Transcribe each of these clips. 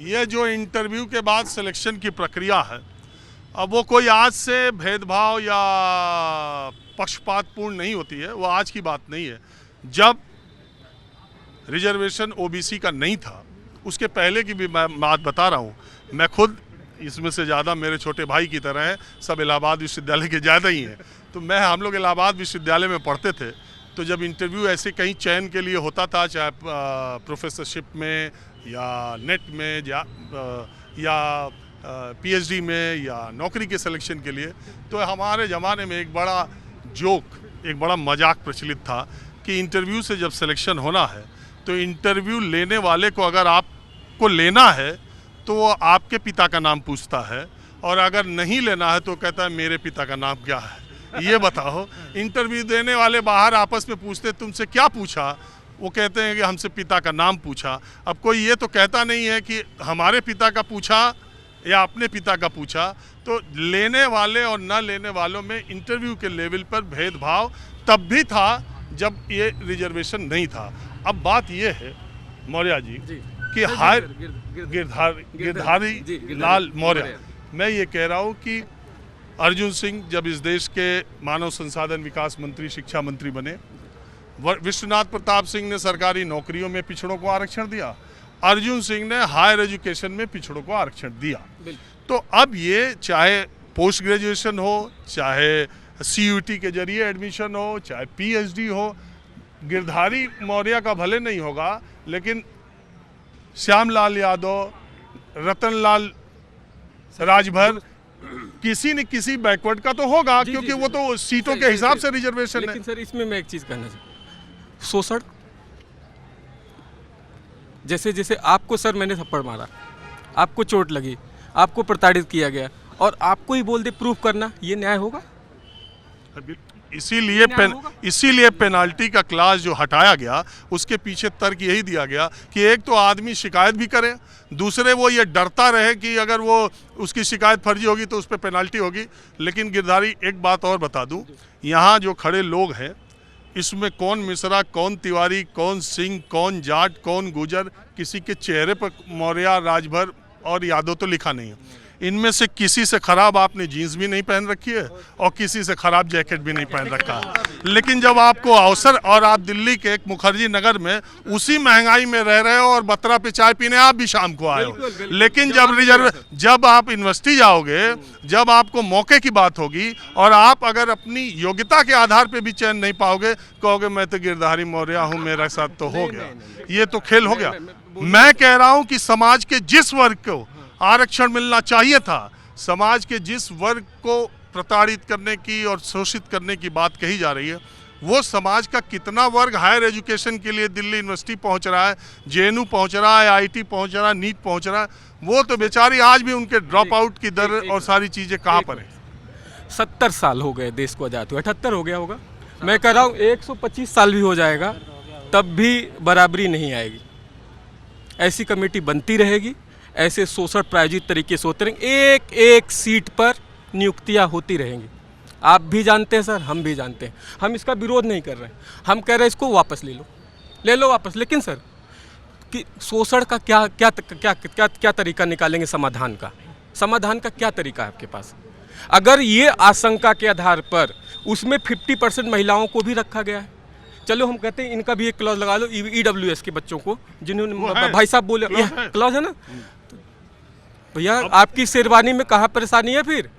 ये जो इंटरव्यू के बाद सिलेक्शन की प्रक्रिया है, अब वो कोई आज से भेदभाव या पक्षपातपूर्ण नहीं होती है, वो आज की बात नहीं है। जब रिजर्वेशन ओबीसी का नहीं था, उसके पहले की भी मैं बात बता रहा हूँ। मैं खुद इसमें से ज़्यादा मेरे छोटे भाई की तरह हैं, सब इलाहाबाद विश्वविद्यालय के ज़्यादा ही हैं। तो हम लोग इलाहाबाद विश्वविद्यालय में पढ़ते थे, तो जब इंटरव्यू ऐसे कहीं चयन के लिए होता था, चाहे प्रोफेसरशिप में या नेट में या पीएचडी में या नौकरी के सिलेक्शन के लिए, तो हमारे ज़माने में एक बड़ा जोक, एक बड़ा मजाक प्रचलित था कि इंटरव्यू से जब सिलेक्शन होना है तो इंटरव्यू लेने वाले को अगर आपको लेना है तो वो आपके पिता का नाम पूछता है, और अगर नहीं लेना है तो कहता है मेरे पिता का नाम क्या है। ये बताओ, इंटरव्यू देने वाले बाहर आपस में पूछते तुमसे क्या पूछा, वो कहते हैं कि हमसे पिता का नाम पूछा। अब कोई ये तो कहता नहीं है कि हमारे पिता का पूछा या अपने पिता का पूछा। तो लेने वाले और न लेने वालों में इंटरव्यू के लेवल पर भेदभाव तब भी था जब ये रिजर्वेशन नहीं था। अब बात ये है मौर्य जी कि गिरधारी लाल मौर्य, मैं ये कह रहा हूँ कि अर्जुन सिंह जब इस देश के मानव संसाधन विकास मंत्री, शिक्षा मंत्री बने, विश्वनाथ प्रताप सिंह ने सरकारी नौकरियों में पिछड़ों को आरक्षण दिया, अर्जुन सिंह ने हायर एजुकेशन में पिछड़ों को आरक्षण दिया। तो अब ये चाहे पोस्ट ग्रेजुएशन हो, चाहे सीयूटी के जरिए एडमिशन हो, चाहे पीएचडी हो, गिरधारी मौर्य का भले नहीं होगा, लेकिन श्यामलाल यादव, रतनलाल राजभर, किसी न किसी बैकवर्ड का तो होगा, क्योंकि वो तो सीटों के हिसाब से रिजर्वेशन है। लेकिन सर इसमें मैं एक चीज़ कहना चाहूँ, शोषण, जैसे जैसे आपको सर मैंने थप्पड़ मारा, आपको चोट लगी, आपको प्रताड़ित किया गया, और आपको ही बोल दे प्रूफ करना, ये न्याय होगा? इसीलिए पेनाल्टी का क्लास जो हटाया गया, उसके पीछे तर्क यही दिया गया कि एक तो आदमी शिकायत भी करे, दूसरे वो ये डरता रहे कि अगर वो उसकी शिकायत फर्जी होगी तो उस पर पेनाल्टी होगी। लेकिन गिरधारी, एक बात और बता दूं, यहाँ जो खड़े लोग हैं इसमें कौन मिश्रा, कौन तिवारी, कौन सिंह, कौन जाट, कौन गुजर, किसी के चेहरे पर मौर्य, राजभर और यादव तो लिखा नहीं है। इनमें से किसी से खराब आपने जीन्स भी नहीं पहन रखी है और किसी से खराब जैकेट भी नहीं पहन रखा है। लेकिन जब आपको अवसर, और आप दिल्ली के एक मुखर्जी नगर में उसी महंगाई में रह रहे हो और बत्रा पे चाय पीने आप भी शाम को आए हो, लेकिन जब आप यूनिवर्सिटी जाओगे, जब आपको मौके की बात होगी और आप अगर अपनी योग्यता के आधार पर भी चयन नहीं पाओगे, कहोगे मैं तो गिरधारी मौर्य हूँ, मेरा साथ तो हो गया। ये तो खेल हो गया। मैं कह रहा हूँ कि समाज के जिस वर्ग को आरक्षण मिलना चाहिए था, समाज के जिस वर्ग को प्रताड़ित करने की और शोषित करने की बात कही जा रही है, वो समाज का कितना वर्ग हायर एजुकेशन के लिए दिल्ली यूनिवर्सिटी पहुंच रहा है, जेएनयू पहुंच रहा है, आईआईटी पहुंच रहा है, नीट पहुंच रहा है, वो तो बेचारी आज भी उनके ड्रॉप आउट की दर और सारी चीज़ें कहाँ पर है। 70 साल हो गए देश को आज़ाद हुए, 78 हो गया होगा, मैं कह रहा हूँ 125 साल भी हो जाएगा तब भी बराबरी नहीं आएगी। ऐसी कमेटी बनती रहेगी, ऐसे शोषण प्रायोजित तरीके से होते रहेंगे, एक एक सीट पर नियुक्तियां होती रहेंगी। आप भी जानते हैं सर, हम भी जानते हैं, हम इसका विरोध नहीं कर रहे हैं, हम कह रहे हैं इसको वापस ले लो वापस। लेकिन सर कि शोषण का क्या क्या क्या क्या क्या तरीका निकालेंगे? समाधान का क्या तरीका है आपके पास? अगर ये आशंका के आधार पर उसमें 50% महिलाओं को भी रखा गया है, चलो हम कहते हैं इनका भी एक क्लॉज लगा लो, EWS के बच्चों को, जिन्होंने भाई साहब बोले क्लॉज है ना, भैया आपकी शेरवानी में कहाँ परेशानी है फिर?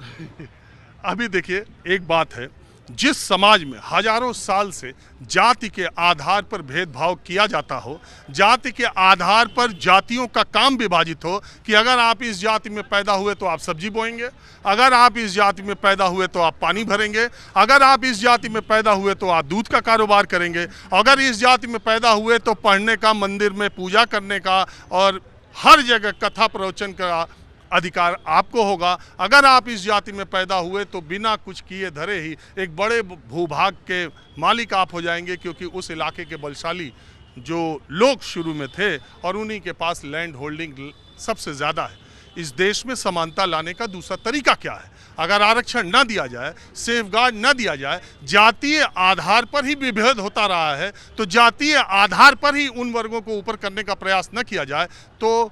अभी देखिए, एक बात है, जिस समाज में हजारों साल से जाति के आधार पर भेदभाव किया जाता हो, जाति के आधार पर जातियों का काम विभाजित हो कि अगर आप इस जाति में पैदा हुए तो आप सब्जी बोएंगे, अगर आप इस जाति में पैदा हुए तो आप पानी भरेंगे, अगर आप इस जाति में पैदा हुए तो आप दूध का कारोबार करेंगे, अगर इस जाति में पैदा हुए तो पढ़ने का, मंदिर में पूजा करने का और हर जगह कथा प्रवचन का अधिकार आपको होगा, अगर आप इस जाति में पैदा हुए तो बिना कुछ किए धरे ही एक बड़े भूभाग के मालिक आप हो जाएंगे, क्योंकि उस इलाके के बलशाली जो लोग शुरू में थे और उन्हीं के पास लैंड होल्डिंग सबसे ज़्यादा है। इस देश में समानता लाने का दूसरा तरीका क्या है? अगर आरक्षण न दिया जाए, सेफगार्ड न दिया जाए, जातीय आधार पर ही विभेद होता रहा है, तो जातीय आधार पर ही उन वर्गों को ऊपर करने का प्रयास न किया जाए, तो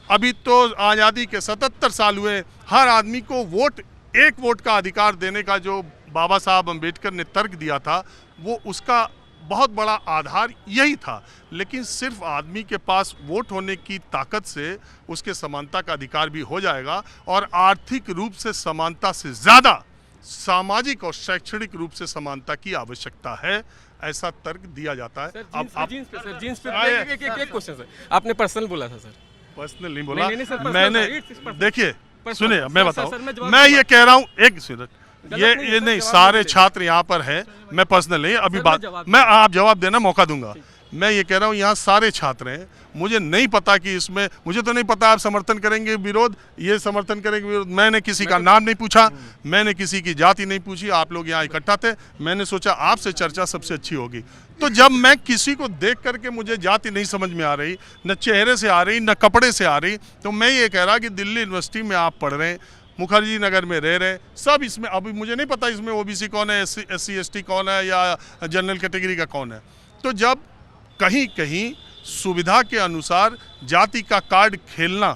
अभी तो आज़ादी के 77 साल हुए, हर आदमी को वोट, एक वोट का अधिकार देने का जो बाबा साहब अम्बेडकर ने तर्क दिया था, वो उसका बहुत बड़ा आधार यही था। लेकिन सिर्फ आदमी के पास वोट होने की ताकत से उसके समानता का अधिकार भी हो जाएगा, और आर्थिक रूप से समानता से ज़्यादा सामाजिक और शैक्षणिक रूप से समानता की आवश्यकता है, ऐसा तर्क दिया जाता है। जीन्स पे एक क्वेश्चन सर, आपने पर्सनल बोला था सर। पर्सनल नहीं बोला नहीं, सर, पर्सनल मैंने। था, it's personal। देखिए पर्सनल। सुनिए, सर, मैं सर, बताऊं, सर, मैं जवाब मैं दूंगा। ये कह रहा हूं, एक मिनट, गलत नहीं ये है, नहीं, जवाब सारे नहीं छात्र यहाँ पर हैं, मैं पर्सनल नहीं, अभी सर, बात मैं जवाब मैं आप जवाब देना मौका दूंगा। मैं ये कह रहा हूँ यहाँ सारे छात्र हैं, मुझे नहीं पता कि इसमें, मुझे तो नहीं पता आप समर्थन करेंगे विरोध, ये समर्थन करेंगे विरोध। मैंने किसी का नाम नहीं पूछा, मैंने किसी की जाति नहीं पूछी, आप लोग यहाँ इकट्ठा थे, मैंने सोचा आपसे चर्चा सबसे अच्छी होगी। तो जब मैं किसी को देख करके मुझे जाति नहीं समझ में आ रही, न चेहरे से आ रही, न कपड़े से आ रही, तो मैं ये कह रहा कि दिल्ली यूनिवर्सिटी में आप पढ़ रहे हैं, मुखर्जी नगर में रह रहे हैं, सब इसमें, अभी मुझे नहीं पता इसमें ओबीसी कौन है, SC ST कौन है, या जनरल कैटेगरी का कौन है। तो जब कहीं कहीं सुविधा के अनुसार जाति का कार्ड खेलना,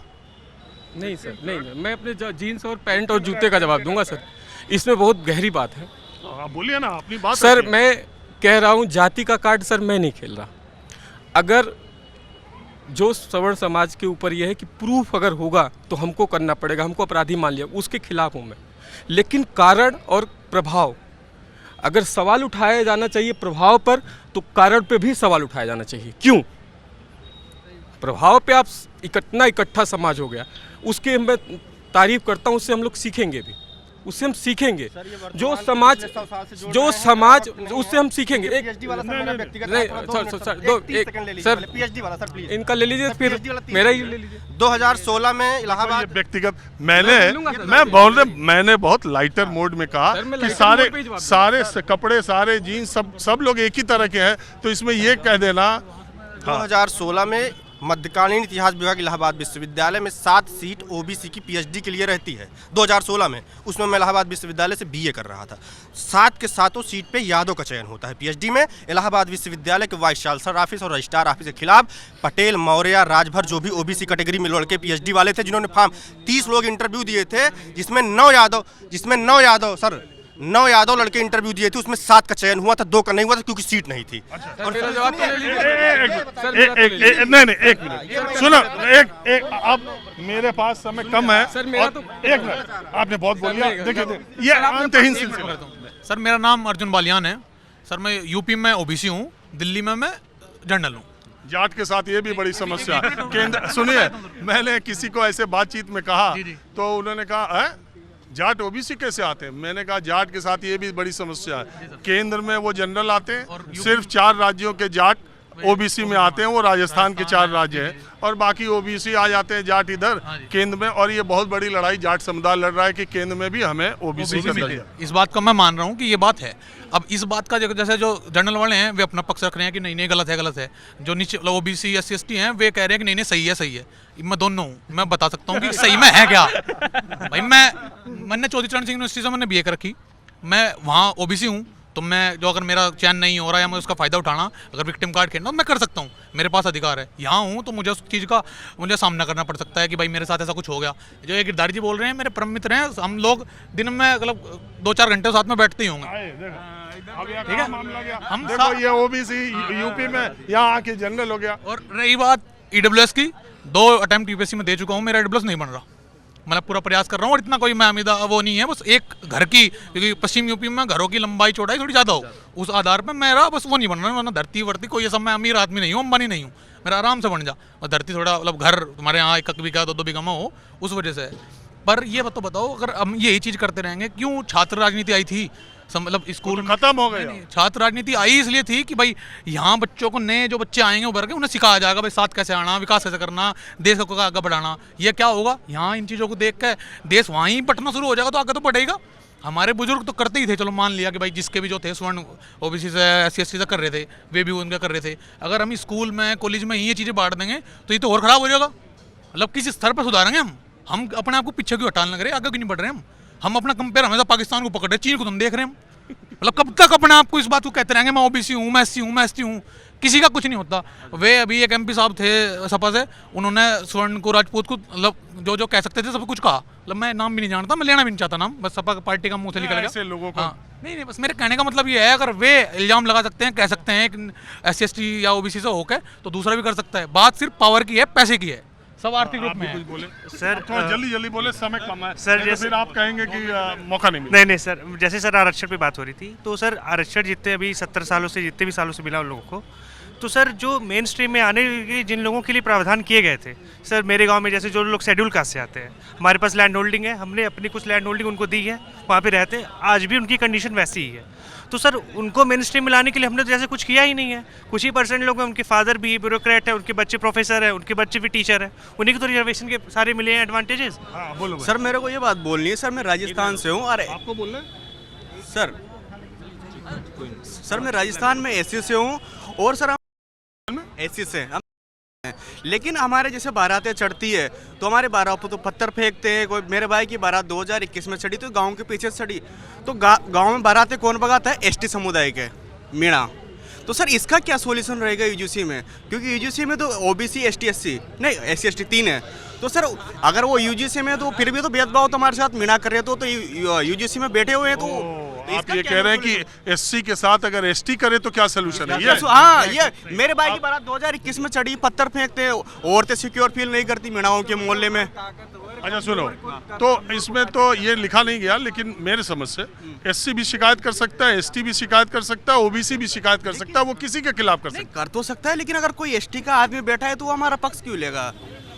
नहीं सर, नहीं, मैं अपने जीन्स और पैंट और जूते का जवाब दूंगा सर, इसमें बहुत गहरी बात है। आप बोलिए ना अपनी बात। सर रखिए। मैं कह रहा हूँ जाति का कार्ड सर मैं नहीं खेल रहा। अगर जो सवर्ण समाज के ऊपर यह है कि प्रूफ अगर होगा तो हमको करना पड़ेगा, हमको अपराधी मान लिया, उसके खिलाफ हूँ मैं। लेकिन कारण और प्रभाव, अगर सवाल उठाया जाना चाहिए प्रभाव पर, तो कारण पे भी सवाल उठाया जाना चाहिए। क्यों? प्रभाव पे आप इकट्ठा समाज हो गया, उसके मैं तारीफ करता हूँ, उससे हम लोग सीखेंगे भी, उससे हम सीखेंगे जो समाज उससे हम सीखेंगे। एक सर पीएचडी वाला सर प्लीज इनका ले लीजिए, फिर मेरा ही ले लीजिए। 2016 में ये इलाहाबाद व्यक्तिगत लूंगा सर, मैं बोल रहे, मैंने बहुत लाइटर मोड में कहा सर, मैं कि लाइटर मोड पे ही सारे जवाब सारे कपड़े, सारे जीन्स, सब लोग एक ही तरह के हैं, तो इसमें ये कह देना। 2016 में मध्यकालीन इतिहास विभाग इलाहाबाद विश्वविद्यालय में 7 सीट ओबीसी की पीएचडी के लिए रहती है 2016 में। उसमें मैं इलाहाबाद विश्वविद्यालय से बीए कर रहा था। 7 के 7 सीट पे यादव का चयन होता है पीएचडी में। इलाहाबाद विश्वविद्यालय के वाइस चांसलर ऑफिस और रजिस्ट्रार ऑफिस के खिलाफ पटेल, मौर्य, राजभर, जो भी ओबीसी कैटेगरी में लड़के पीएचडी वाले थे, जिन्होंने फॉर्म 30 लोग इंटरव्यू दिए थे, जिसमें 9 यादव लड़के इंटरव्यू दिए थे, उसमें 7 का चयन हुआ था, 2 का नहीं हुआ था क्योंकि सीट नहीं थी। सर मेरा जवाब तो ले लीजिए। नहीं, एक मिनट सुनो, एक अब मेरे पास समय कम है। सर, मेरा और तो- एक मिनट, आपने बहुत बोल लिया। देखिए ये सर, आपने अंतहीन एक सिलसिला। मिनट सर मेरा नाम अर्जुन बालियान है। सर मैं यूपी में ओबीसी हूँ, दिल्ली में मैं जनरल हूँ। जाट के साथ ये भी बड़ी समस्या है। केंद्र सुनिए, मैंने किसी को ऐसे बातचीत में कहा, तो उन्होंने कहा है जाट ओबीसी कैसे आते हैं? मैंने कहा जाट के साथ ये भी बड़ी समस्या है। केंद्र में वो जनरल आते हैं, सिर्फ 4 राज्यों के जाट ओबीसी में आते हैं, वो राजस्थान के 4 राज्य हैं, और बाकी ओबीसी आ जाते हैं जाट इधर केंद्र में। और ये बहुत बड़ी लड़ाई जाट समुदाय लड़ रहा है कि केंद्र में भी हमें ओबीसी का दर्जा। इस बात का मैं मान रहा हूँ कि ये बात है। अब इस बात का जैसे जो जनरल वाले हैं वे अपना पक्ष रख रहे हैं कि नहीं नहीं गलत है। जो नीचे ओबीसी SC ST हैं वे कह रहे हैं कि नहीं नहीं सही है। मैं दोनों हूँ, मैं बता सकता हूँ कि सही में है क्या। भाई मैंने चौधरी चरण सिंह यूनिवर्सिटी से मैंने BA कर रखी, मैं वहाँ ओबीसी हूँ, तो मैं जो अगर मेरा चयन नहीं हो रहा है या मैं उसका फ़ायदा उठाना, अगर विक्टिम कार्ड खेलना, तो मैं कर सकता हूँ, मेरे पास अधिकार है। यहाँ हूँ तो मुझे उस चीज़ का मुझे सामना करना पड़ सकता है कि भाई मेरे साथ ऐसा कुछ हो गया। जो ये गिरधारी जी बोल रहे हैं, मेरे परम मित्र हैं, हम लोग दिन में मतलब 2-4 घंटे साथ में बैठते ही होंगे। ठीक है, मामला गया। हम देखो ये ओबीसी यूपी में यहाँ आके जनरल हो गया। और रही बात EWS की, 2 अटेम्प्ट यूपीएससी में दे चुका हूँ, मेरा EWS नहीं बन रहा। मतलब पूरा प्रयास कर रहा हूँ, और इतना कोई मैं अमीदा वो नहीं है, बस एक घर की, क्योंकि पश्चिम यूपी में घरों की लंबाई चौड़ाई थोड़ी ज़्यादा हो, उस आधार पर मेरा बस वो नहीं बन रहा। वरना धरती वर्ती कोई ये सब, मैं अमीर आदमी नहीं हूँ, अंबानी नहीं हूँ, मेरा आराम से बन जा। और धरती थोड़ा मतलब घर तुम्हारे यहाँ 1 बीघा 2 बीघा में हो, उस वजह से। पर ये तो बताओ, अगर हम यही चीज़ करते रहेंगे, क्यों छात्र राजनीति आई थी? मतलब स्कूल में खत्म हो गया। छात्र राजनीति आई इसलिए थी कि भाई यहाँ बच्चों को, नए जो बच्चे आएंगे उभर के, उन्हें सिखाया जाएगा भाई साथ कैसे आना, विकास कैसे करना, देश को आगे बढ़ाना। ये क्या होगा, यहाँ इन चीज़ों को देख के देश वहाँ ही बटना शुरू हो जाएगा, तो आगे तो बढ़ेगा। हमारे बुजुर्ग तो करते ही थे, चलो मान लिया कि भाई जिसके भी जो थे स्वर्ण ओबीसी से SC ST से कर रहे थे, वे भी उनका कर रहे थे। अगर हम स्कूल में कॉलेज में ये चीज़ें बांट देंगे तो ये तो और ख़राब हो जाएगा। मतलब किस स्तर पर सुधारेंगे हम अपने आप को पीछे क्यों हटाने लग रहे हैं, आगे क्यों नहीं बढ़ रहे हम अपना कंपेयर हमेशा पाकिस्तान को पकड़ रहे हैं, चीन को तुम देख रहे हैं हम। मतलब कब तक अपने आप को इस बात को कहते रहेंगे मैं ओबीसी हूँ, मैं एससी हूँ, मैं एसटी हूँ, किसी का कुछ नहीं होता। वे अभी एक एमपी साहब थे सपा से, उन्होंने स्वर्ण को, राजपूत को, मतलब जो जो कह सकते थे सब कुछ कहा। मतलब मैं नाम भी नहीं जानता, मैं लेना भी नहीं चाहता नाम, बस सपा पार्टी का मुंह से निकल गया। ऐसे लोगों को नहीं, बस मेरे कहने का मतलब ये है, अगर वे इल्जाम लगा सकते हैं, कह सकते हैं कि SC/ST या ओबीसी से होकर, तो दूसरा भी कर सकता है। बात सिर्फ पावर की है, पैसे की है, सब आर्थिक रूप में है। बोले सर थोड़ा जल्दी जल्दी बोले, समय कम है सर, नहीं तो जैसे- फिर आप कहेंगे कि मौका नहीं मिला। नहीं नहीं सर, जैसे सर आरक्षण पे बात हो रही थी, तो सर आरक्षण जितने अभी 70 सालों से, जितने भी सालों से मिला उन लोगों को, तो सर जो मेन स्ट्रीम में आने के जिन लोगों के लिए प्रावधान किए गए थे, सर मेरे गांव में जैसे जो लोग शेड्यूल कास्ट से आते हैं, हमारे पास लैंड होल्डिंग है, हमने अपनी कुछ लैंड होल्डिंग उनको दी है, वहाँ पे रहते हैं, आज भी उनकी कंडीशन वैसी ही है। तो सर उनको मेन स्ट्रीम में लाने के लिए हमने तो जैसे कुछ किया ही नहीं है। कुछ ही परसेंट लोग हैं, उनके फादर भी ब्यूरोक्रेट है, उनके बच्चे प्रोफेसर है, उनके बच्चे भी टीचर है, उन्हीं को तो रिजर्वेशन के सारे मिले हैं एडवांटेजेस। हाँ बोलो सर मेरे को ये बात बोलनी है, सर मैं राजस्थान से हूँ, और आपको बोलना है? सर मैं राजस्थान में SC से हूँ, और सर हम SC से हम, लेकिन हमारे जैसे बारातें चढ़ती है तो हमारे बारात पर तो पत्थर फेंकते हैं। कोई मेरे भाई की बारात 2021 में चढ़ी तो गांव के पीछे से चढ़ी, तो गांव में बारातें कौन भगाता है? ST समुदाय के मीणा। तो सर इसका क्या सॉल्यूशन रहेगा UGC में? क्योंकि UGC में तो OBC ST SC नहीं SC/ST 3 है, तो सर अगर वो UGC में तो फिर भी तो भेदभाव तो हमारे साथ मीणा कर रहे हो, तो UGC में बैठे हुए हैं, तो आप इसका ये क्या कह रहे हैं solution? कि SC के साथ अगर ST करे तो क्या सोल्यूशन है? ये हाँ, ये मेरे भाई की बारात 2021 में चढ़ी, पत्थर फेंकते हैं, औरतें सिक्योर फील नहीं करती मीणाओं के मोहल्ले में। अच्छा सुनो, तो इसमें तो ये लिखा नहीं गया, लेकिन मेरे समझ से SC भी शिकायत कर सकता है, ST भी शिकायत कर सकता है, OBC भी शिकायत कर सकता है, वो किसी के खिलाफ कर नहीं सकता कर तो सकता है, लेकिन अगर कोई ST का आदमी बैठा है तो वो हमारा पक्ष क्यों लेगा?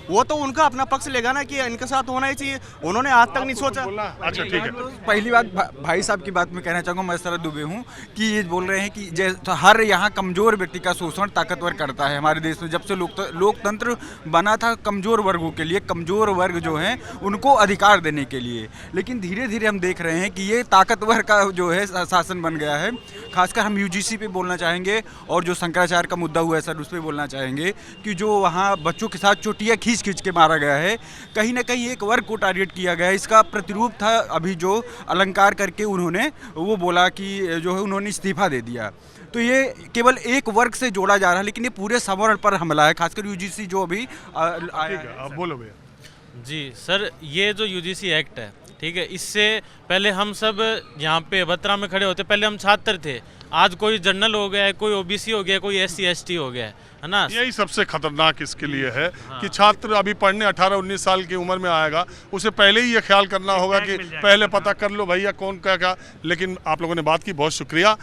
वो तो उनका अपना पक्ष लेगा ना कि इनके साथ होना ही चाहिए। उन्होंने आज तक नहीं सोचा। है। अच्छा ठीक है, पहली बात भाई साहब की बात में कहना चाहूँगा, मैं शरद दुबे हूँ, कि ये बोल रहे हैं कि जैसे हर यहाँ कमज़ोर व्यक्ति का शोषण ताकतवर करता है। हमारे देश में जब से लोकतंत्र बना था कमज़ोर वर्गों के लिए, कमज़ोर वर्ग जो हैं उनको अधिकार देने के लिए, लेकिन धीरे धीरे हम देख रहे हैं कि ये ताकतवर का जो है शासन बन गया है। खासकर हम UGC पे बोलना चाहेंगे, और जो शंकराचार्य का मुद्दा हुआ है सर, उस पर बोलना चाहेंगे कि जो वहाँ बच्चों के साथ चोटियाँ खींच के मारा गया है, कहीं ना कहीं एक वर्ग को टारगेट किया गया है। इसका प्रतिरूप था अभी जो अलंकार करके उन्होंने वो बोला कि जो है उन्होंने इस्तीफा दे दिया। तो ये केवल एक वर्ग से जोड़ा जा रहा है, लेकिन ये पूरे समरण पर हमला है, खासकर UGC जो अभी आया ठीक है, अब बोलो भैया। जी सर, ये जो UGC एक्ट है, ठीक है, इससे पहले हम सब यहाँ पे बत्रा में खड़े होते, पहले हम छात्र थे, आज कोई जनरल हो गया है, कोई OBC हो गया, कोई SC/ST हो गया है ना। यही सबसे खतरनाक इसके लिए है कि छात्र अभी पढ़ने 18-19 साल की उम्र में आएगा, उसे पहले ही ये ख्याल करना होगा कि पहले पता कर लो भैया कौन क्या। लेकिन आप लोगों ने बात की, बहुत शुक्रिया।